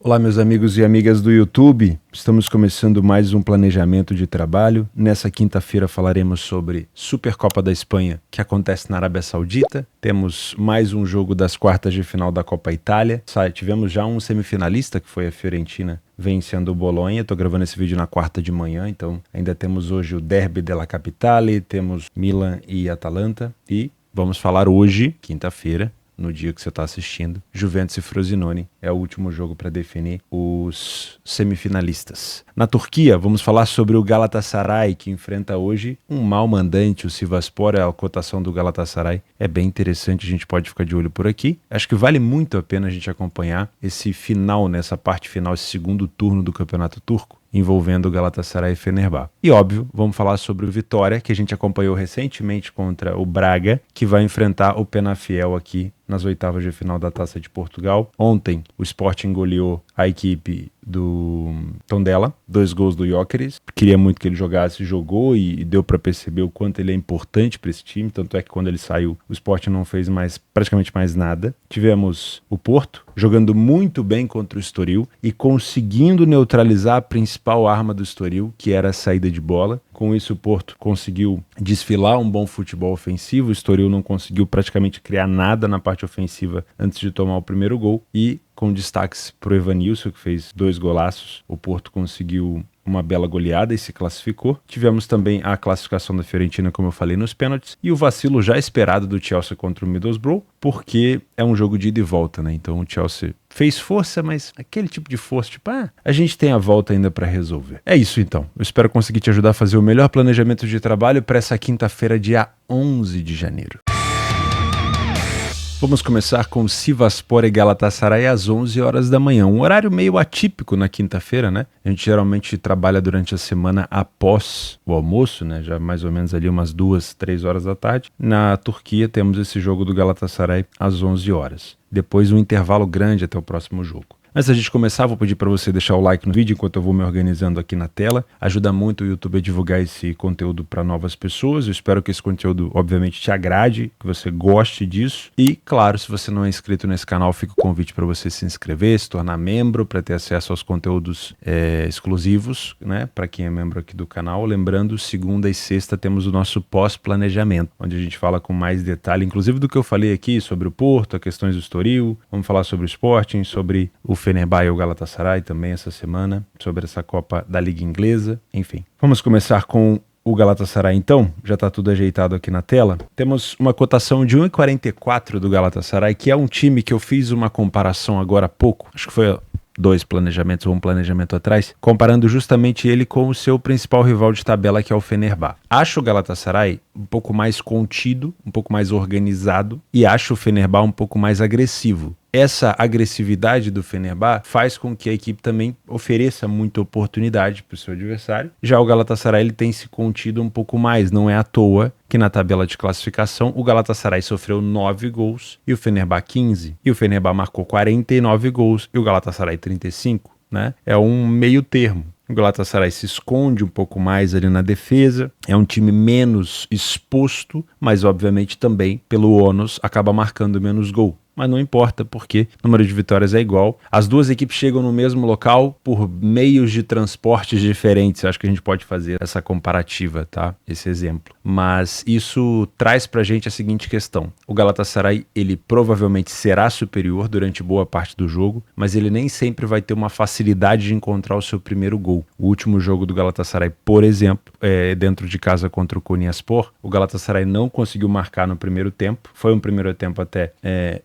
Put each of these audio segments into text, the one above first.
Olá, meus amigos e amigas do YouTube. Estamos começando mais um planejamento de trabalho. Nessa quinta-feira falaremos sobre Supercopa da Espanha, que acontece na Arábia Saudita. Temos mais um jogo das quartas de final da Copa Itália. Tivemos já um semifinalista, que foi a Fiorentina, vencendo o Bolonha. Estou gravando esse vídeo na quarta de manhã, então ainda temos hoje o Derby della Capitale, temos Milan e Atalanta. E vamos falar hoje, quinta-feira, no dia que você está assistindo, Juventus e Frosinone. É o último jogo para definir os semifinalistas. Na Turquia, vamos falar sobre o Galatasaray, que enfrenta hoje um mau mandante, o Sivasspor. A cotação do Galatasaray é bem interessante, a gente pode ficar de olho por aqui. Acho que vale muito a pena a gente acompanhar esse final, nessa parte final, esse segundo turno do Campeonato Turco, envolvendo o Galatasaray e Fenerbahçe. E óbvio, vamos falar sobre o Vitória, que a gente acompanhou recentemente contra o Braga, que vai enfrentar o Penafiel aqui nas oitavas de final da Taça de Portugal. Ontem, o Sporting goleou a equipe do Tondela, 2 gols do Gyökeres. Queria muito que ele jogasse, jogou e deu para perceber o quanto ele é importante para esse time, tanto é que quando ele saiu, o Sporting não fez praticamente mais nada. Tivemos o Porto jogando muito bem contra o Estoril e conseguindo neutralizar a principal arma do Estoril, que era a saída de bola. Com isso, o Porto conseguiu desfilar um bom futebol ofensivo. O Estoril não conseguiu praticamente criar nada na parte ofensiva antes de tomar o primeiro gol. E com destaques para o Evanilson, que fez 2 golaços, o Porto conseguiu uma bela goleada e se classificou. Tivemos também a classificação da Fiorentina, como eu falei, nos pênaltis, e o vacilo já esperado do Chelsea contra o Middlesbrough, porque é um jogo de ida e volta, né? Então o Chelsea fez força, mas aquele tipo de força, a gente tem a volta ainda para resolver. É isso então. Eu espero conseguir te ajudar a fazer o melhor planejamento de trabalho para essa quinta-feira, dia 11 de janeiro. Vamos começar com Sivasspor e Galatasaray às 11 horas da manhã. Um horário meio atípico na quinta-feira, né? A gente geralmente trabalha durante a semana após o almoço, né? Já mais ou menos ali umas 2, 3 horas da tarde. Na Turquia temos esse jogo do Galatasaray às 11 horas. Depois um intervalo grande até o próximo jogo. Antes da gente começar, vou pedir para você deixar o like no vídeo enquanto eu vou me organizando aqui na tela. Ajuda muito o YouTube a divulgar esse conteúdo para novas pessoas. Eu espero que esse conteúdo, obviamente, te agrade, que você goste disso. E, claro, se você não é inscrito nesse canal, fica o convite para você se inscrever, se tornar membro, para ter acesso aos conteúdos exclusivos, né? Para quem é membro aqui do canal. Lembrando, segunda e sexta temos o nosso pós-planejamento, onde a gente fala com mais detalhe, inclusive do que eu falei aqui sobre o Porto, as questões do Estoril. Vamos falar sobre o Sporting, sobre o Fenerbahçe e o Galatasaray também essa semana, sobre essa Copa da Liga Inglesa, enfim. Vamos começar com o Galatasaray então, já está tudo ajeitado aqui na tela. Temos uma cotação de 1,44 do Galatasaray, que é um time que eu fiz uma comparação agora há pouco, acho que foi 2 planejamentos ou um planejamento atrás, comparando justamente ele com o seu principal rival de tabela, que é o Fenerbahçe. Acho o Galatasaray um pouco mais contido, um pouco mais organizado, e acho o Fenerbahçe um pouco mais agressivo. Essa agressividade do Fenerbahçe faz com que a equipe também ofereça muita oportunidade para o seu adversário. Já o Galatasaray ele tem se contido um pouco mais, não é à toa que na tabela de classificação o Galatasaray sofreu 9 gols e o Fenerbahçe 15. E o Fenerbahçe marcou 49 gols e o Galatasaray 35, né? É um meio termo. O Galatasaray se esconde um pouco mais ali na defesa, é um time menos exposto, mas obviamente também pelo ônus acaba marcando menos gol. Mas não importa, porque o número de vitórias é igual. As duas equipes chegam no mesmo local por meios de transportes diferentes. Acho que a gente pode fazer essa comparativa, tá? Esse exemplo. Mas isso traz pra gente a seguinte questão. O Galatasaray, ele provavelmente será superior durante boa parte do jogo, mas ele nem sempre vai ter uma facilidade de encontrar o seu primeiro gol. O último jogo do Galatasaray, por exemplo, dentro de casa contra o Konyaspor, o Galatasaray não conseguiu marcar no primeiro tempo. Foi um primeiro tempo até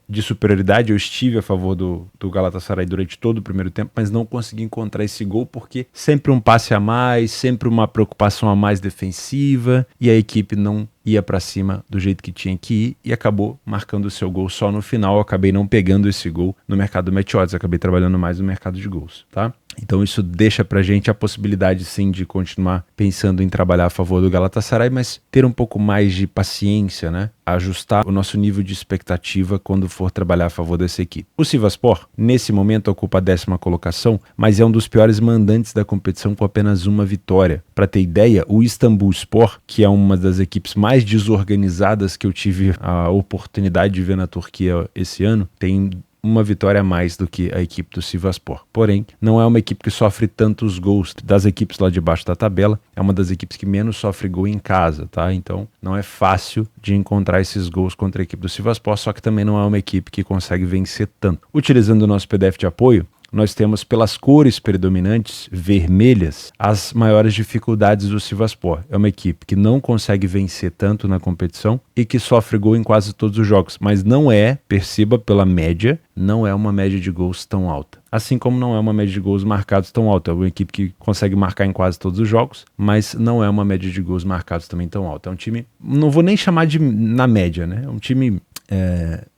de superioridade. Eu estive a favor do Galatasaray durante todo o primeiro tempo, mas não consegui encontrar esse gol porque sempre um passe a mais, sempre uma preocupação a mais defensiva, e a equipe não ia para cima do jeito que tinha que ir e acabou marcando o seu gol só no final. Eu acabei não pegando esse gol no mercado match odds, acabei trabalhando mais no mercado de gols, tá? Então isso deixa pra gente a possibilidade sim de continuar pensando em trabalhar a favor do Galatasaray, mas ter um pouco mais de paciência, né? Ajustar o nosso nível de expectativa quando for trabalhar a favor dessa equipe. O Sivasspor, nesse momento, ocupa a 10ª colocação, mas é um dos piores mandantes da competição com apenas uma vitória. Para ter ideia, o Istanbulspor, que é uma das equipes mais desorganizadas que eu tive a oportunidade de ver na Turquia esse ano, tem uma vitória a mais do que a equipe do Sivasspor. Porém, não é uma equipe que sofre tantos gols das equipes lá de baixo da tabela, é uma das equipes que menos sofre gol em casa, tá? Então, não é fácil de encontrar esses gols contra a equipe do Sivasspor, só que também não é uma equipe que consegue vencer tanto. Utilizando o nosso PDF de apoio, nós temos pelas cores predominantes, vermelhas, as maiores dificuldades do Sivasspor. É uma equipe que não consegue vencer tanto na competição e que sofre gol em quase todos os jogos, mas não é, perceba pela média, não é uma média de gols tão alta. Assim como não é uma média de gols marcados tão alta. É uma equipe que consegue marcar em quase todos os jogos, mas não é uma média de gols marcados também tão alta. É um time, não vou nem chamar de na média, né? É um time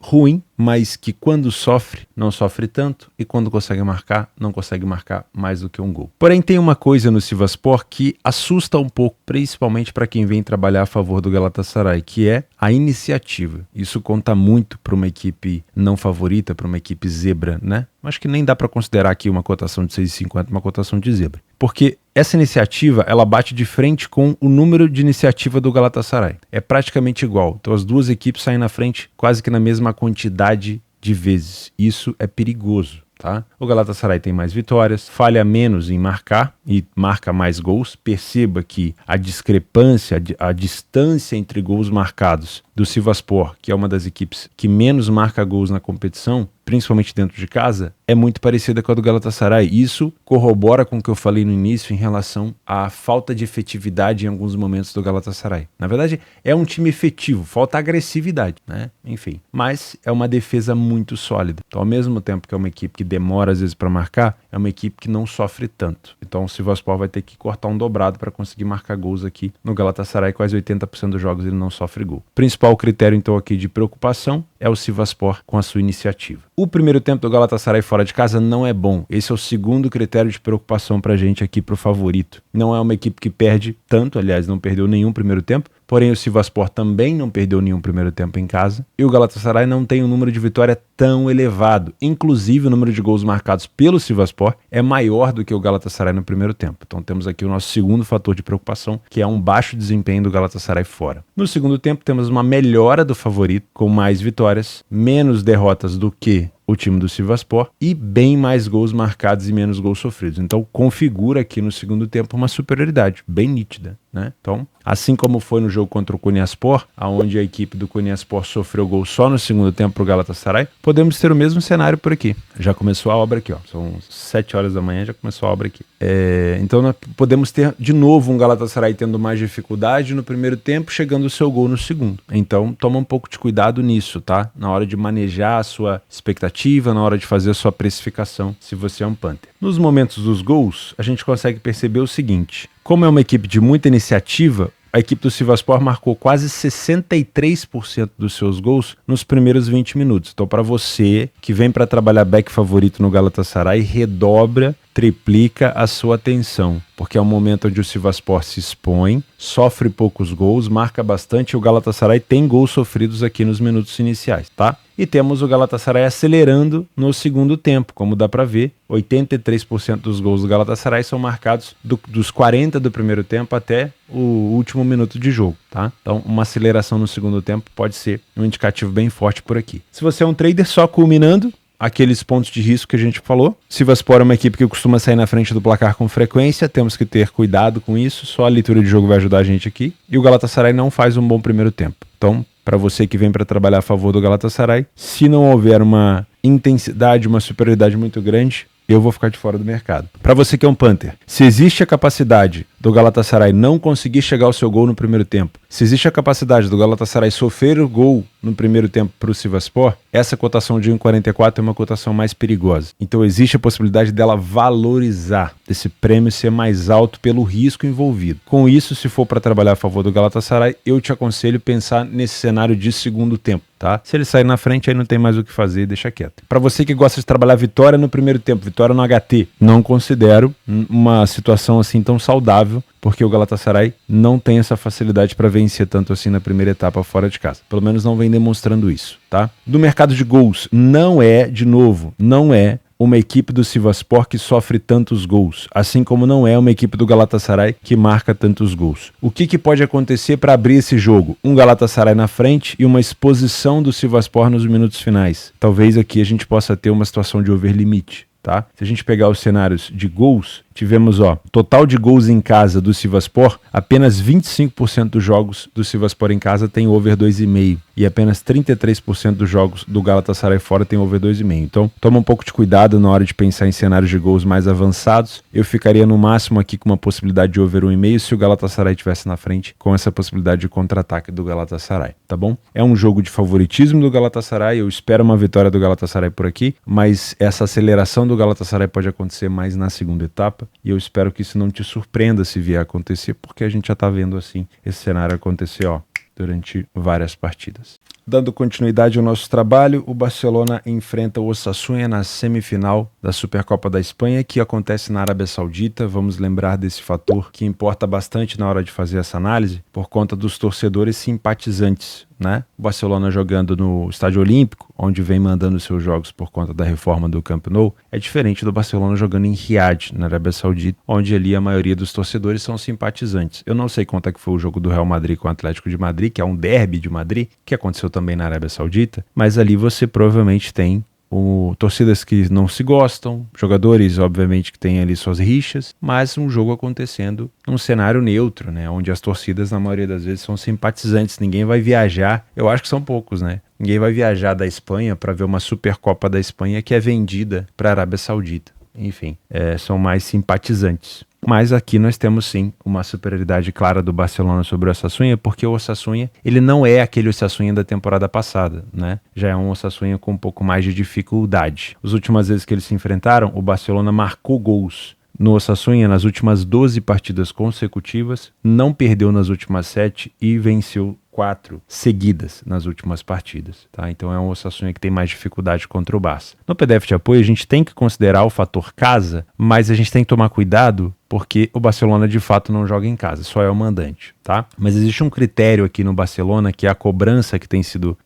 ruim, mas que quando sofre, não sofre tanto, e quando consegue marcar, não consegue marcar mais do que um gol. Porém, tem uma coisa no Sivasspor que assusta um pouco, principalmente para quem vem trabalhar a favor do Galatasaray, que é a iniciativa. Isso conta muito para uma equipe não favorita, para uma equipe zebra, né? Acho que nem dá para considerar aqui uma cotação de 6,50 uma cotação de zebra. Porque essa iniciativa, ela bate de frente com o número de iniciativa do Galatasaray. É praticamente igual. Então as duas equipes saem na frente quase que na mesma quantidade de vezes. Isso é perigoso. Tá? O Galatasaray tem mais vitórias, falha menos em marcar e marca mais gols. Perceba que a discrepância, a distância entre gols marcados do Sivasspor, que é uma das equipes que menos marca gols na competição, principalmente dentro de casa, é muito parecida com a do Galatasaray. Isso corrobora com o que eu falei no início em relação à falta de efetividade em alguns momentos do Galatasaray. Na verdade, é um time efetivo, falta agressividade, né? Enfim, mas é uma defesa muito sólida. Então, ao mesmo tempo que é uma equipe que demora às vezes para marcar, é uma equipe que não sofre tanto. Então, o Sivasspor vai ter que cortar um dobrado para conseguir marcar gols aqui. No Galatasaray, quase 80% dos jogos ele não sofre gol. O principal critério, então, aqui de preocupação é o Sivasspor com a sua iniciativa. O primeiro tempo do Galatasaray fora de casa não é bom. Esse é o segundo critério de preocupação pra gente aqui pro favorito. Não é uma equipe que perde tanto, aliás, não perdeu nenhum primeiro tempo. Porém, o Sivasspor também não perdeu nenhum primeiro tempo em casa. E o Galatasaray não tem um número de vitória tão elevado. Inclusive, o número de gols marcados pelo Sivasspor é maior do que o Galatasaray no primeiro tempo. Então, temos aqui o nosso segundo fator de preocupação, que é um baixo desempenho do Galatasaray fora. No segundo tempo, temos uma melhora do favorito, com mais vitórias, menos derrotas do que o time do Sivasspor e bem mais gols marcados e menos gols sofridos. Então configura aqui no segundo tempo uma superioridade bem nítida, né? Então, assim como foi no jogo contra o Konyaspor, onde a equipe do Konyaspor sofreu gol só no segundo tempo para o Galatasaray, podemos ter o mesmo cenário por aqui. Já começou a obra aqui, ó. São 7 horas da manhã, já começou a obra aqui. Então nós podemos ter de novo um Galatasaray tendo mais dificuldade no primeiro tempo, chegando o seu gol no segundo. Então toma um pouco de cuidado nisso, tá? Na hora de manejar a sua expectativa, na hora de fazer a sua precificação, se você é um Panther. Nos momentos dos gols, a gente consegue perceber o seguinte: como é uma equipe de muita iniciativa, a equipe do Sivasspor marcou quase 63% dos seus gols nos primeiros 20 minutos. Então, para você que vem para trabalhar back favorito no Galatasaray, redobra, triplica a sua atenção, porque é um momento onde o Sivasspor se expõe, sofre poucos gols, marca bastante, e o Galatasaray tem gols sofridos aqui nos minutos iniciais, tá? E temos o Galatasaray acelerando no segundo tempo, como dá para ver, 83% dos gols do Galatasaray são marcados dos 40 do primeiro tempo até o último minuto de jogo, tá? Então, uma aceleração no segundo tempo pode ser um indicativo bem forte por aqui. Se você é um trader, só culminando aqueles pontos de risco que a gente falou. Sivasspor é uma equipe que costuma sair na frente do placar com frequência, temos que ter cuidado com isso, só a leitura de jogo vai ajudar a gente aqui. E o Galatasaray não faz um bom primeiro tempo. Então, para você que vem para trabalhar a favor do Galatasaray, se não houver uma intensidade, uma superioridade muito grande, eu vou ficar de fora do mercado. Para você que é um Panther, se existe a capacidade do Galatasaray não conseguir chegar ao seu gol no primeiro tempo, se existe a capacidade do Galatasaray sofrer o gol no primeiro tempo para o Sivasspor, essa cotação de 1,44 é uma cotação mais perigosa. Então existe a possibilidade dela valorizar, desse prêmio ser mais alto pelo risco envolvido. Com isso, se for para trabalhar a favor do Galatasaray, eu te aconselho pensar nesse cenário de segundo tempo, tá? Se ele sair na frente, aí não tem mais o que fazer, deixa quieto. Para você que gosta de trabalhar vitória no primeiro tempo, vitória no HT, não considero uma situação assim tão saudável, porque o Galatasaray não tem essa facilidade para vencer tanto assim na primeira etapa fora de casa. Pelo menos não vem demonstrando isso, tá? Do mercado de gols, não é, de novo, não é uma equipe do Sivasspor que sofre tantos gols, assim como não é uma equipe do Galatasaray que marca tantos gols. O que pode acontecer para abrir esse jogo? Um Galatasaray na frente e uma exposição do Sivasspor nos minutos finais. Talvez aqui a gente possa ter uma situação de over-limite. Tá? Se a gente pegar os cenários de gols, tivemos, total de gols em casa do Sivasspor, apenas 25% dos jogos do Sivasspor em casa tem over 2,5 e apenas 33% dos jogos do Galatasaray fora tem over 2,5. Então, toma um pouco de cuidado na hora de pensar em cenários de gols mais avançados. Eu ficaria no máximo aqui com uma possibilidade de over 1,5 se o Galatasaray estivesse na frente, com essa possibilidade de contra-ataque do Galatasaray, tá bom? É um jogo de favoritismo do Galatasaray, eu espero uma vitória do Galatasaray por aqui, mas essa aceleração do Galatasaray pode acontecer mais na segunda etapa. E eu espero que isso não te surpreenda se vier a acontecer, porque a gente já está vendo assim esse cenário acontecer durante várias partidas. Dando continuidade ao nosso trabalho, o Barcelona enfrenta o Osasuna na semifinal da Supercopa da Espanha, que acontece na Arábia Saudita. Vamos lembrar desse fator que importa bastante na hora de fazer essa análise, por conta dos torcedores simpatizantes, né? O Barcelona jogando no Estádio Olímpico, onde vem mandando seus jogos por conta da reforma do Camp Nou, é diferente do Barcelona jogando em Riad, na Arábia Saudita, onde ali a maioria dos torcedores são simpatizantes. Eu não sei quanto é que foi o jogo do Real Madrid com o Atlético de Madrid, que é um derby de Madrid, que aconteceu também na Arábia Saudita, mas ali você provavelmente tem torcidas que não se gostam, jogadores, obviamente, que têm ali suas rixas, mas um jogo acontecendo num cenário neutro, né? Onde as torcidas, na maioria das vezes, são simpatizantes. Ninguém vai viajar, eu acho que são poucos, né? Ninguém vai viajar da Espanha para ver uma Supercopa da Espanha que é vendida para a Arábia Saudita. Enfim, são mais simpatizantes. Mas aqui nós temos sim uma superioridade clara do Barcelona sobre o Osasuna, porque o Osasuna, ele não é aquele Osasuna da temporada passada, né? Já é um Osasuna com um pouco mais de dificuldade. As últimas vezes que eles se enfrentaram, o Barcelona marcou gols no Osasuna nas últimas 12 partidas consecutivas, não perdeu nas últimas 7 e venceu 4 seguidas nas últimas partidas, tá? Então é um Osasuna que tem mais dificuldade contra o Barça. No PDF de apoio a gente tem que considerar o fator casa, mas a gente tem que tomar cuidado porque o Barcelona de fato não joga em casa, só é o mandante, tá? Mas existe um critério aqui no Barcelona que é a cobrança que tem sido,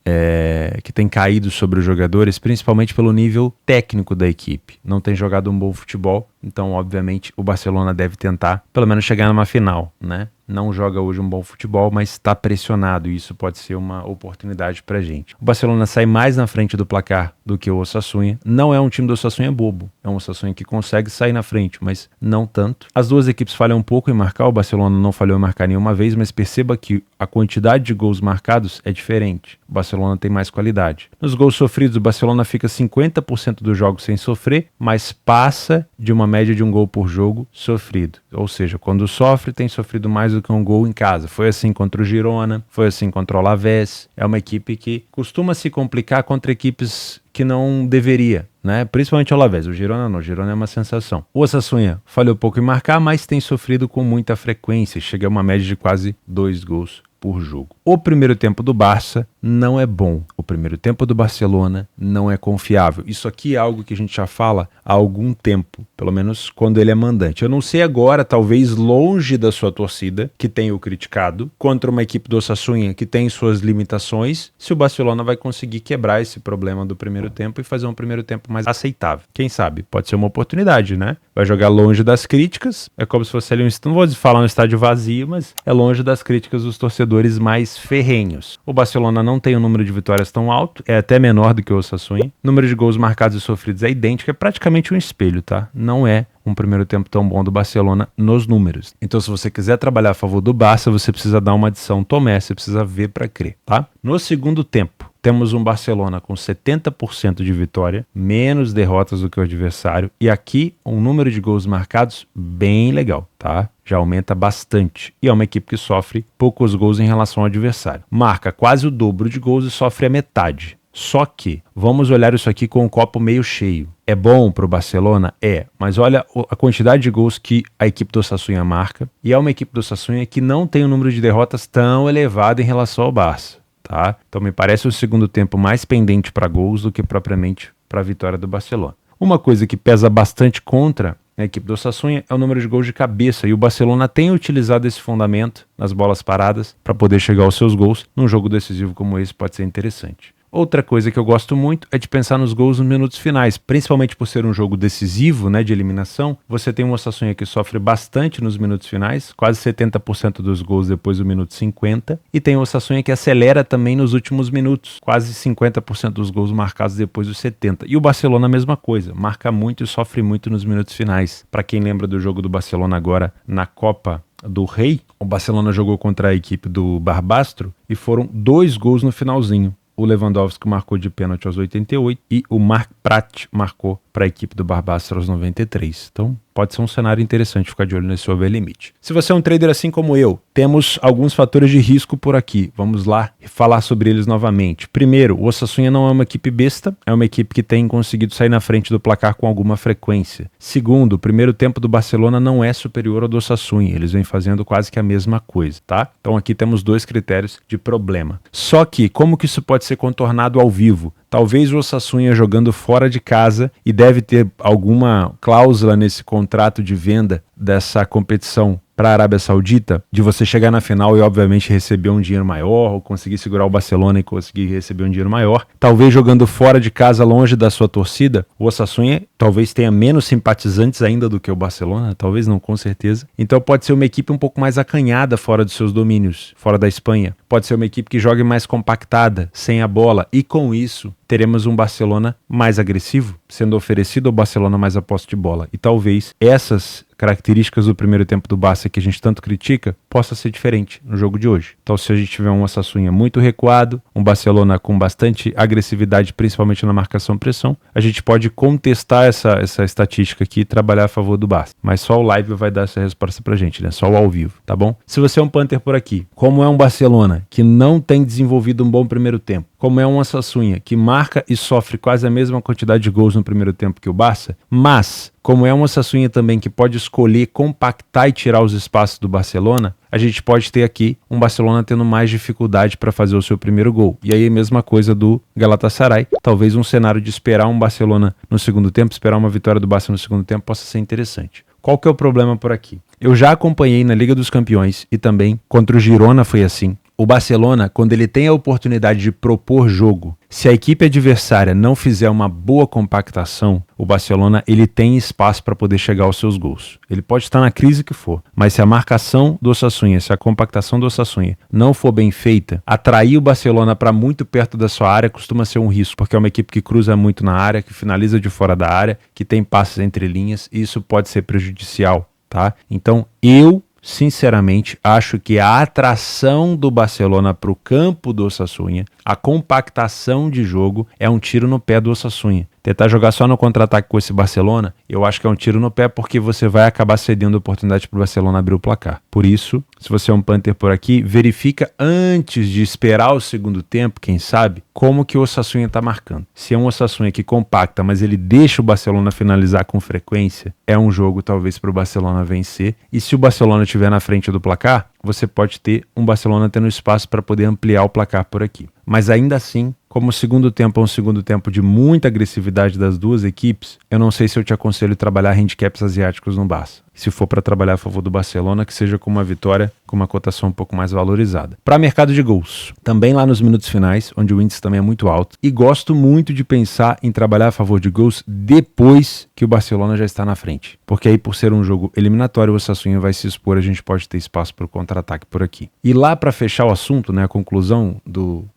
que tem caído sobre os jogadores, principalmente pelo nível técnico da equipe. Não tem jogado um bom futebol, então obviamente o Barcelona deve tentar pelo menos chegar numa final, né? Não joga hoje um bom futebol, mas está pressionado e isso pode ser uma oportunidade pra gente. O Barcelona sai mais na frente do placar do que o Osasuna. Não é um time do Osasuna bobo, é um Osasuna que consegue sair na frente, mas não tanto. As duas equipes falham um pouco em marcar, o Barcelona não falhou em marcar nenhuma vez, mas perceba que a quantidade de gols marcados é diferente. O Barcelona tem mais qualidade. Nos gols sofridos, o Barcelona fica 50% dos jogos sem sofrer, mas passa de uma média de um gol por jogo sofrido. Ou seja, quando sofre, tem sofrido mais do que um gol em casa. Foi assim contra o Girona, foi assim contra o Alavés. É uma equipe que costuma se complicar contra equipes que não deveria, né? Principalmente o Alavés. O Girona não, o Girona é uma sensação. O Osasuna falhou pouco em marcar, mas tem sofrido com muita frequência. Chega a uma média de quase 2 gols por jogo. O primeiro tempo do Barça não é bom. O primeiro tempo do Barcelona não é confiável. Isso aqui é algo que a gente já fala há algum tempo, pelo menos quando ele é mandante. Eu não sei agora, talvez longe da sua torcida, que tem o criticado, contra uma equipe do Osasuna que tem suas limitações, se o Barcelona vai conseguir quebrar esse problema do primeiro tempo e fazer um primeiro tempo mais aceitável. Quem sabe? Pode ser uma oportunidade, né? Vai jogar longe das críticas, é como se fosse ali não vou falar um estádio vazio, mas é longe das críticas dos torcedores mais ferrenhos. O Barcelona não tem um número de vitórias tão alto, é até menor do que o Osasuna. O número de gols marcados e sofridos é idêntico, é praticamente um espelho, tá? Não é um primeiro tempo tão bom do Barcelona nos números. Então, se você quiser trabalhar a favor do Barça, você precisa dar uma adição Tomé, você precisa ver para crer, tá? No segundo tempo, temos um Barcelona com 70% de vitória, menos derrotas do que o adversário, e aqui um número de gols marcados bem legal, tá? Já aumenta bastante, e é uma equipe que sofre poucos gols em relação ao adversário. Marca quase o dobro de gols e sofre a metade. Só que, vamos olhar isso aqui com o copo meio cheio. É bom para o Barcelona? É, mas olha a quantidade de gols que a equipe do Osasuna marca, e é uma equipe do Osasuna que não tem um número de derrotas tão elevado em relação ao Barça, tá? Então me parece o segundo tempo mais pendente para gols do que propriamente para a vitória do Barcelona. Uma coisa que pesa bastante contra a equipe do Osasuna é o número de gols de cabeça, e o Barcelona tem utilizado esse fundamento nas bolas paradas para poder chegar aos seus gols. Num jogo decisivo como esse pode ser interessante. Outra coisa que eu gosto muito é de pensar nos gols nos minutos finais, principalmente por ser um jogo decisivo, né, de eliminação. Você tem o Osasuna que sofre bastante nos minutos finais, quase 70% dos gols depois do minuto 50, e tem o Osasuna que acelera também nos últimos minutos, quase 50% dos gols marcados depois dos 70. E o Barcelona a mesma coisa, marca muito e sofre muito nos minutos finais. Para quem lembra do jogo do Barcelona agora na Copa do Rei, o Barcelona jogou contra a equipe do Barbastro e foram 2 gols no finalzinho. O Lewandowski marcou de pênalti aos 88 e o Marc Prat marcou para a equipe do Barbastro aos 93. Então, pode ser um cenário interessante ficar de olho nesse over-limite. Se você é um trader assim como eu, temos alguns fatores de risco por aqui. Vamos lá falar sobre eles novamente. Primeiro, o Osasuna não é uma equipe besta, é uma equipe que tem conseguido sair na frente do placar com alguma frequência. Segundo, o primeiro tempo do Barcelona não é superior ao do Osasuna, eles vêm fazendo quase que a mesma coisa, tá? Então aqui temos 2 critérios de problema. Só que, como que isso pode ser contornado ao vivo? Talvez o Osasuna jogando fora de casa e deve ter alguma cláusula nesse contrato de venda dessa competição para a Arábia Saudita, de você chegar na final e obviamente receber um dinheiro maior, ou conseguir segurar o Barcelona e conseguir receber um dinheiro maior. Talvez jogando fora de casa, longe da sua torcida, o Osasuna talvez tenha menos simpatizantes ainda do que o Barcelona, talvez não, com certeza. Então pode ser uma equipe um pouco mais acanhada fora dos seus domínios, fora da Espanha. Pode ser uma equipe que jogue mais compactada, sem a bola, e com isso teremos um Barcelona mais agressivo, sendo oferecido ao Barcelona mais a posse de bola. E talvez essas características do primeiro tempo do Barça que a gente tanto critica, possa ser diferente no jogo de hoje. Então, se a gente tiver um Osasuna muito recuado, um Barcelona com bastante agressividade, principalmente na marcação-pressão, a gente pode contestar essa estatística aqui e trabalhar a favor do Barça. Mas só o live vai dar essa resposta pra gente, né? Só o ao vivo, tá bom? Se você é um Panther por aqui, como é um Barcelona que não tem desenvolvido um bom primeiro tempo, como é um Osasuna que marca e sofre quase a mesma quantidade de gols no primeiro tempo que o Barça, mas como é um Osasuna também que pode escolher compactar e tirar os espaços do Barcelona, a gente pode ter aqui um Barcelona tendo mais dificuldade para fazer o seu primeiro gol. E aí a mesma coisa do Galatasaray. Talvez um cenário de esperar um Barcelona no segundo tempo, esperar uma vitória do Barça no segundo tempo possa ser interessante. Qual que é o problema por aqui? Eu já acompanhei na Liga dos Campeões e também contra o Girona foi assim. O Barcelona, quando ele tem a oportunidade de propor jogo, se a equipe adversária não fizer uma boa compactação, o Barcelona ele tem espaço para poder chegar aos seus gols. Ele pode estar na crise que for, mas se a marcação do Osasuna, se a compactação do Osasuna não for bem feita, atrair o Barcelona para muito perto da sua área costuma ser um risco, porque é uma equipe que cruza muito na área, que finaliza de fora da área, que tem passes entre linhas, e isso pode ser prejudicial, tá? Então, sinceramente, acho que a atração do Barcelona para o campo do Osasuna, a compactação de jogo, é um tiro no pé do Osasuna. Tentar jogar só no contra-ataque com esse Barcelona, eu acho que é um tiro no pé porque você vai acabar cedendo a oportunidade para o Barcelona abrir o placar. Por isso, se você é um Panther por aqui, verifica antes de esperar o segundo tempo, quem sabe, como que o Osasuna está marcando. Se é um Osasuna que compacta, mas ele deixa o Barcelona finalizar com frequência, é um jogo talvez para o Barcelona vencer. E se o Barcelona estiver na frente do placar, você pode ter um Barcelona tendo espaço para poder ampliar o placar por aqui. Mas ainda assim, como o segundo tempo é um segundo tempo de muita agressividade das duas equipes, eu não sei se eu te aconselho trabalhar handicaps asiáticos no Barça. Se for para trabalhar a favor do Barcelona, que seja com uma vitória com uma cotação um pouco mais valorizada. Para mercado de gols, também lá nos minutos finais, onde o índice também é muito alto, e gosto muito de pensar em trabalhar a favor de gols depois que o Barcelona já está na frente. Porque aí, por ser um jogo eliminatório, o Osasuna vai se expor, a gente pode ter espaço para o contra-ataque por aqui. E lá para fechar o assunto, né, a conclusão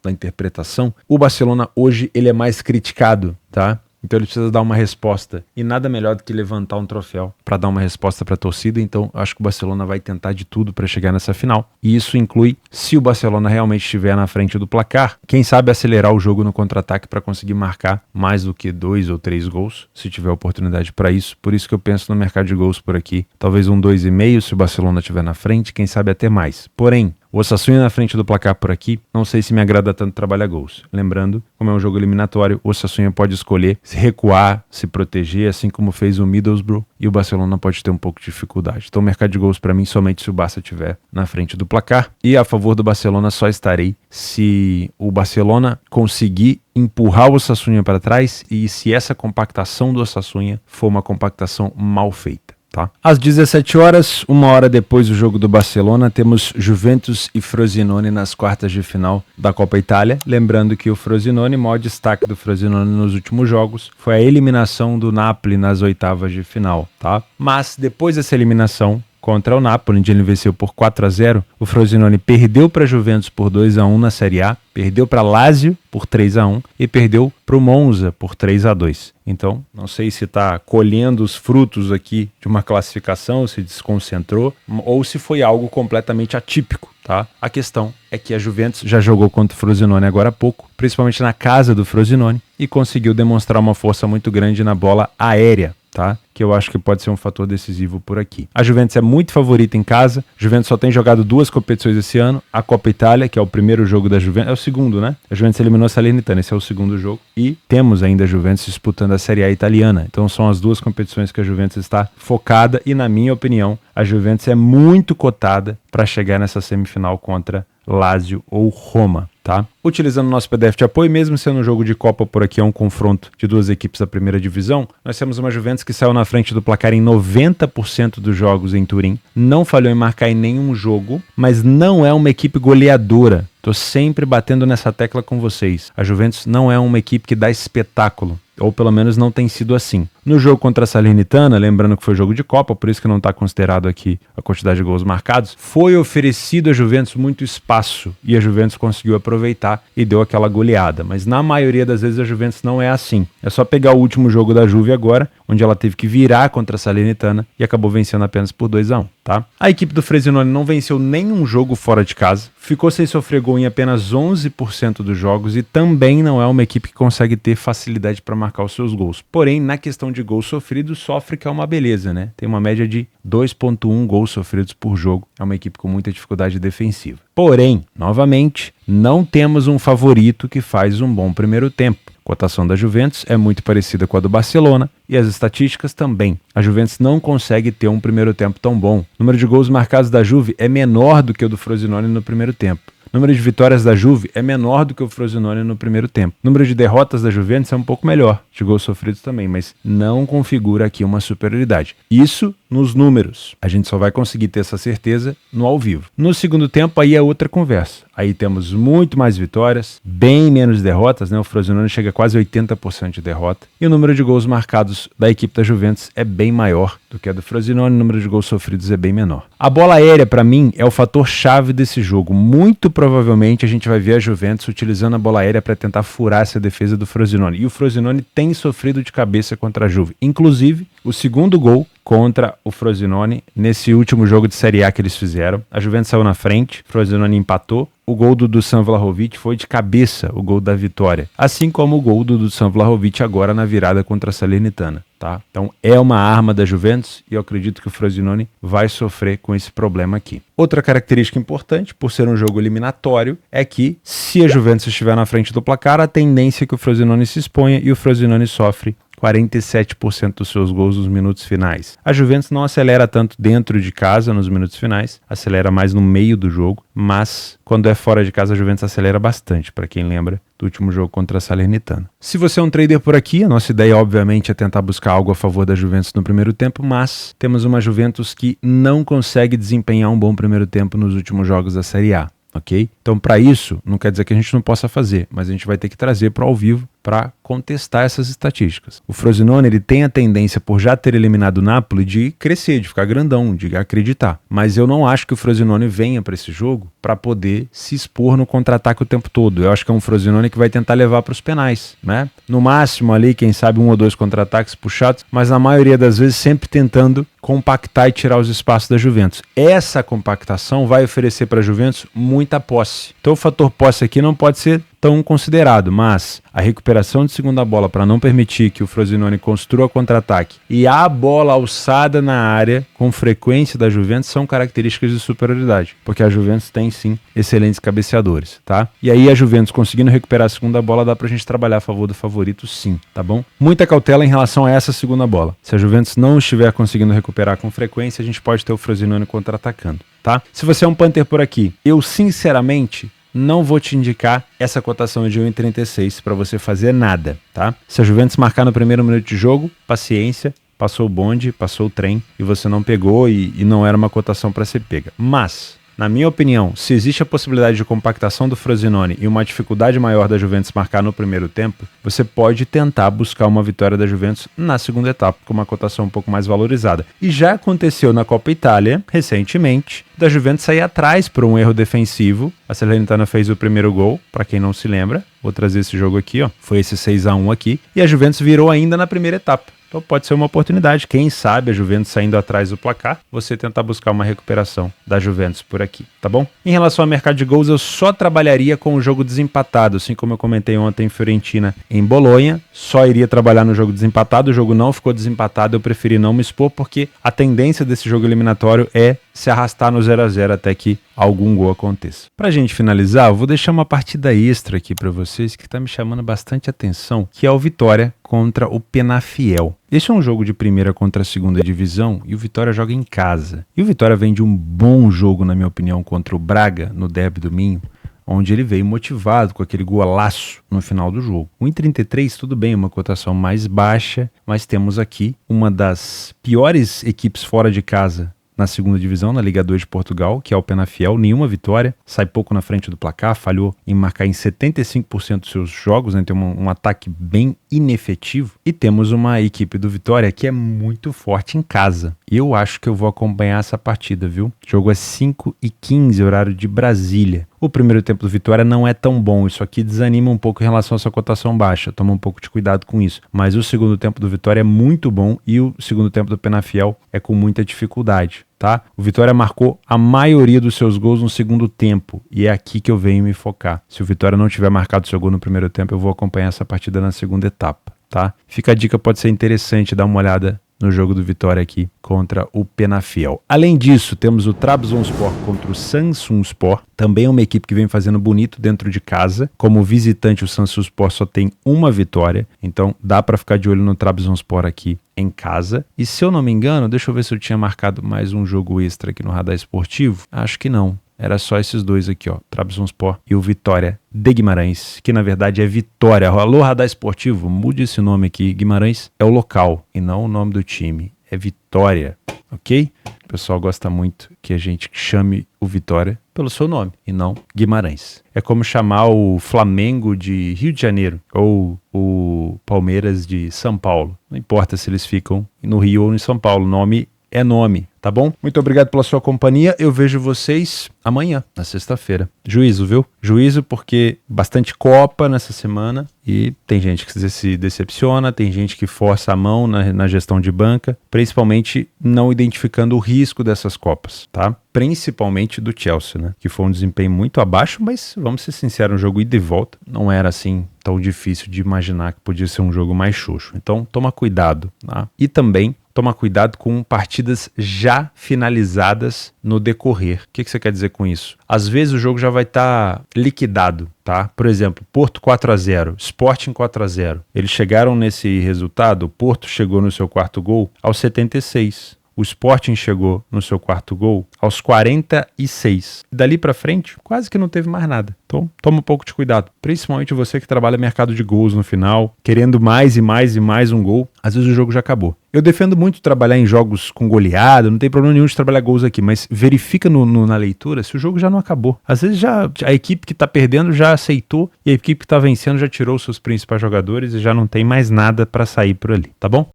da interpretação, o Barcelona hoje ele é mais criticado, tá? Então ele precisa dar uma resposta. E nada melhor do que levantar um troféu para dar uma resposta para a torcida. Então acho que o Barcelona vai tentar de tudo para chegar nessa final. E isso inclui, se o Barcelona realmente estiver na frente do placar, quem sabe acelerar o jogo no contra-ataque para conseguir marcar mais do que 2 ou 3 gols, se tiver oportunidade para isso. Por isso que eu penso no mercado de gols por aqui. Talvez um 2,5 se o Barcelona estiver na frente, quem sabe até mais. Porém, o Osasuna na frente do placar por aqui, não sei se me agrada tanto trabalhar gols. Lembrando, como é um jogo eliminatório, o Osasuna pode escolher se recuar, se proteger, assim como fez o Middlesbrough, e o Barcelona pode ter um pouco de dificuldade. Então o mercado de gols para mim somente se o Barça estiver na frente do placar. E a favor do Barcelona só estarei se o Barcelona conseguir empurrar o Osasuna para trás e se essa compactação do Osasuna for uma compactação mal feita. tá? Às 17 horas, uma hora depois do jogo do Barcelona, temos Juventus e Frosinone nas quartas de final da Copa Itália. Lembrando que o Frosinone, o maior destaque do Frosinone nos últimos jogos, foi a eliminação do Napoli nas oitavas de final, tá? Mas depois dessa eliminação contra o Napoli, onde ele venceu por 4-0, o Frosinone perdeu para a Juventus por 2-1 na Série A, perdeu para Lazio por 3-1 e perdeu para o Monza por 3-2. Então, não sei se está colhendo os frutos aqui de uma classificação, se desconcentrou, ou se foi algo completamente atípico, tá? A questão é que a Juventus já jogou contra o Frosinone agora há pouco, principalmente na casa do Frosinone, e conseguiu demonstrar uma força muito grande na bola aérea, tá? Que eu acho que pode ser um fator decisivo por aqui. A Juventus é muito favorita em casa. A Juventus só tem jogado 2 competições esse ano. A Copa Itália, que é o primeiro jogo da Juventus, é o segundo, né? A Juventus eliminou a Salernitana, esse é o segundo jogo. E temos ainda a Juventus disputando a Série A italiana. Então são as 2 competições que a Juventus está focada e, na minha opinião, a Juventus é muito cotada para chegar nessa semifinal contra Lazio ou Roma, tá? Utilizando o nosso PDF de apoio, mesmo sendo um jogo de Copa, por aqui é um confronto de 2 equipes da primeira divisão, nós temos uma Juventus que saiu na frente do placar em 90% dos jogos em Turim, não falhou em marcar em nenhum jogo, mas não é uma equipe goleadora. Tô sempre batendo nessa tecla com vocês. A Juventus não é uma equipe que dá espetáculo, ou pelo menos não tem sido assim. No jogo contra a Salernitana, lembrando que foi jogo de Copa, por isso que não está considerado aqui a quantidade de gols marcados, foi oferecido à Juventus muito espaço e a Juventus conseguiu aproveitar e deu aquela goleada. Mas na maioria das vezes a Juventus não é assim. É só pegar o último jogo da Juve agora, onde ela teve que virar contra a Salernitana e acabou vencendo apenas por 2-1, tá? A equipe do Frosinone não venceu nenhum jogo fora de casa, ficou sem sofrer gol em apenas 11% dos jogos e também não é uma equipe que consegue ter facilidade para marcar os seus gols. Porém, na questão de gols sofridos, sofre que é uma beleza, né? Tem uma média de 2,1 gols sofridos por jogo. É uma equipe com muita dificuldade defensiva. Porém, novamente, não temos um favorito que faz um bom primeiro tempo. A cotação da Juventus é muito parecida com a do Barcelona e as estatísticas também. A Juventus não consegue ter um primeiro tempo tão bom. O número de gols marcados da Juve é menor do que o do Frosinone no primeiro tempo. O número de vitórias da Juve é menor do que o Frosinone no primeiro tempo. O número de derrotas da Juventus é um pouco melhor, de gols sofridos também, mas não configura aqui uma superioridade. Isso nos números. A gente só vai conseguir ter essa certeza no ao vivo. No segundo tempo, aí é outra conversa. Aí temos muito mais vitórias, bem menos derrotas, né? O Frosinone chega a quase 80% de derrota. E o número de gols marcados da equipe da Juventus é bem maior do que a do Frosinone, o número de gols sofridos é bem menor. A bola aérea, para mim, é o fator chave desse jogo. Muito provavelmente a gente vai ver a Juventus utilizando a bola aérea para tentar furar essa defesa do Frosinone. E o Frosinone tem sofrido de cabeça contra a Juve. Inclusive, o segundo gol contra o Frosinone nesse último jogo de Série A que eles fizeram. A Juventus saiu na frente, o Frosinone empatou. O gol do Dusan Vlahovic foi de cabeça, o gol da vitória. Assim como o gol do Dusan Vlahovic agora na virada contra a Salernitana, tá? Então é uma arma da Juventus e eu acredito que o Frosinone vai sofrer com esse problema aqui. Outra característica importante, por ser um jogo eliminatório, é que se a Juventus estiver na frente do placar, a tendência é que o Frosinone se exponha e o Frosinone sofre 47% dos seus gols nos minutos finais. A Juventus não acelera tanto dentro de casa nos minutos finais, acelera mais no meio do jogo, mas quando é fora de casa a Juventus acelera bastante, para quem lembra do último jogo contra a Salernitana. Se você é um trader por aqui, a nossa ideia obviamente é tentar buscar algo a favor da Juventus no primeiro tempo, mas temos uma Juventus que não consegue desempenhar um bom primeiro tempo nos últimos jogos da Série A. Ok? Então, para isso, não quer dizer que a gente não possa fazer, mas a gente vai ter que trazer para o ao vivo para contestar essas estatísticas. O Frosinone ele tem a tendência, por já ter eliminado o Napoli, de crescer, de ficar grandão, de acreditar. Mas eu não acho que o Frosinone venha para esse jogo para poder se expor no contra-ataque o tempo todo. Eu acho que é um Frosinone que vai tentar levar para os penais, né? No máximo ali, quem sabe 1 ou 2 contra-ataques puxados, mas na maioria das vezes sempre tentando compactar e tirar os espaços da Juventus. Essa compactação vai oferecer para a Juventus muita posse. Então o fator posse aqui não pode ser tão considerado, mas a recuperação de segunda bola para não permitir que o Frosinone construa contra-ataque e a bola alçada na área com frequência da Juventus são características de superioridade, porque a Juventus tem sim excelentes cabeceadores, tá? E aí a Juventus conseguindo recuperar a segunda bola dá pra gente trabalhar a favor do favorito sim, tá bom? Muita cautela em relação a essa segunda bola. Se a Juventus não estiver conseguindo recuperar com frequência, a gente pode ter o Frosinone contra-atacando, tá? Se você é um Panther por aqui, eu sinceramente não vou te indicar essa cotação de 1,36 para você fazer nada, tá? Se a Juventus marcar no primeiro minuto de jogo, paciência, passou o bonde, passou o trem e você não pegou e não era uma cotação para ser pega. Mas, na minha opinião, se existe a possibilidade de compactação do Frosinone e uma dificuldade maior da Juventus marcar no primeiro tempo, você pode tentar buscar uma vitória da Juventus na segunda etapa, com uma cotação um pouco mais valorizada. E já aconteceu na Copa Itália, recentemente, da Juventus sair atrás por um erro defensivo. A Salernitana fez o primeiro gol, para quem não se lembra. Vou trazer esse jogo aqui, ó. Foi esse 6-1 aqui. E a Juventus virou ainda na primeira etapa. Então pode ser uma oportunidade, quem sabe a Juventus saindo atrás do placar, você tentar buscar uma recuperação da Juventus por aqui, tá bom? Em relação ao mercado de gols, eu só trabalharia com o jogo desempatado, assim como eu comentei ontem, Fiorentina em Bolonha, só iria trabalhar no jogo desempatado, o jogo não ficou desempatado, eu preferi não me expor, porque a tendência desse jogo eliminatório é se arrastar no 0-0 até que algum gol aconteça. Pra gente finalizar, eu vou deixar uma partida extra aqui pra vocês que tá me chamando bastante atenção, que é o Vitória contra o Penafiel. Esse é um jogo de primeira contra a segunda divisão e o Vitória joga em casa. E o Vitória vem de um bom jogo, na minha opinião, contra o Braga no derby do Minho, onde ele veio motivado com aquele golaço no final do jogo. O 1,33 tudo bem, uma cotação mais baixa, mas temos aqui uma das piores equipes fora de casa na segunda divisão, na Liga 2 de Portugal, que é o Penafiel, nenhuma vitória, sai pouco na frente do placar, falhou em marcar em 75% dos seus jogos, né? Tem um ataque bem inefetivo, e temos uma equipe do Vitória que é muito forte em casa, e eu acho que eu vou acompanhar essa partida, viu? O jogo é 5h15, horário de Brasília. O primeiro tempo do Vitória não é tão bom, isso aqui desanima um pouco em relação à sua cotação baixa, toma um pouco de cuidado com isso, mas o segundo tempo do Vitória é muito bom e o segundo tempo do Penafiel é com muita dificuldade, tá? O Vitória marcou a maioria dos seus gols no segundo tempo e é aqui que eu venho me focar. Se o Vitória não tiver marcado seu gol no primeiro tempo, eu vou acompanhar essa partida na segunda etapa, tá? Fica a dica, pode ser interessante dar uma olhada no jogo do Vitória aqui contra o Penafiel. Além disso, temos o Trabzonspor contra o Samsunspor, também uma equipe que vem fazendo bonito dentro de casa. Como visitante, o Samsunspor só tem uma vitória, então dá para ficar de olho no Trabzonspor aqui em casa. E se eu não me engano, deixa eu ver se eu tinha marcado mais um jogo extra aqui no Radar Esportivo. Acho que não. Era só esses dois aqui, ó, Trabzonspor e o Vitória de Guimarães, que na verdade é Vitória. Alô, Radar Esportivo, mude esse nome aqui. Guimarães é o local e não o nome do time. É Vitória, ok? O pessoal gosta muito que a gente chame o Vitória pelo seu nome e não Guimarães. É como chamar o Flamengo de Rio de Janeiro ou o Palmeiras de São Paulo. Não importa se eles ficam no Rio ou em São Paulo, nome é nome, tá bom? Muito obrigado pela sua companhia, eu vejo vocês amanhã, na sexta-feira. Juízo, viu? Juízo porque bastante Copa nessa semana e tem gente que se decepciona, tem gente que força a mão na gestão de banca, principalmente não identificando o risco dessas Copas, tá? Principalmente do Chelsea, né? Que foi um desempenho muito abaixo, mas vamos ser sinceros, um jogo ida e volta não era assim tão difícil de imaginar que podia ser um jogo mais xoxo. Então toma cuidado, tá? E também toma cuidado com partidas já finalizadas no decorrer. O que você quer dizer com isso? Às vezes o jogo já vai estar liquidado, tá? Por exemplo, Porto 4-0, Sporting 4-0. Eles chegaram nesse resultado, o Porto chegou no seu quarto gol aos 76. O Sporting chegou no seu quarto gol aos 46. E dali pra frente, quase que não teve mais nada. Então, toma um pouco de cuidado. Principalmente você que trabalha mercado de gols no final, querendo mais e mais e mais um gol. Às vezes o jogo já acabou. Eu defendo muito trabalhar em jogos com goleada, não tem problema nenhum de trabalhar gols aqui, mas verifica na leitura se o jogo já não acabou. Às vezes já a equipe que tá perdendo já aceitou e a equipe que tá vencendo já tirou seus principais jogadores e já não tem mais nada pra sair por ali, tá bom?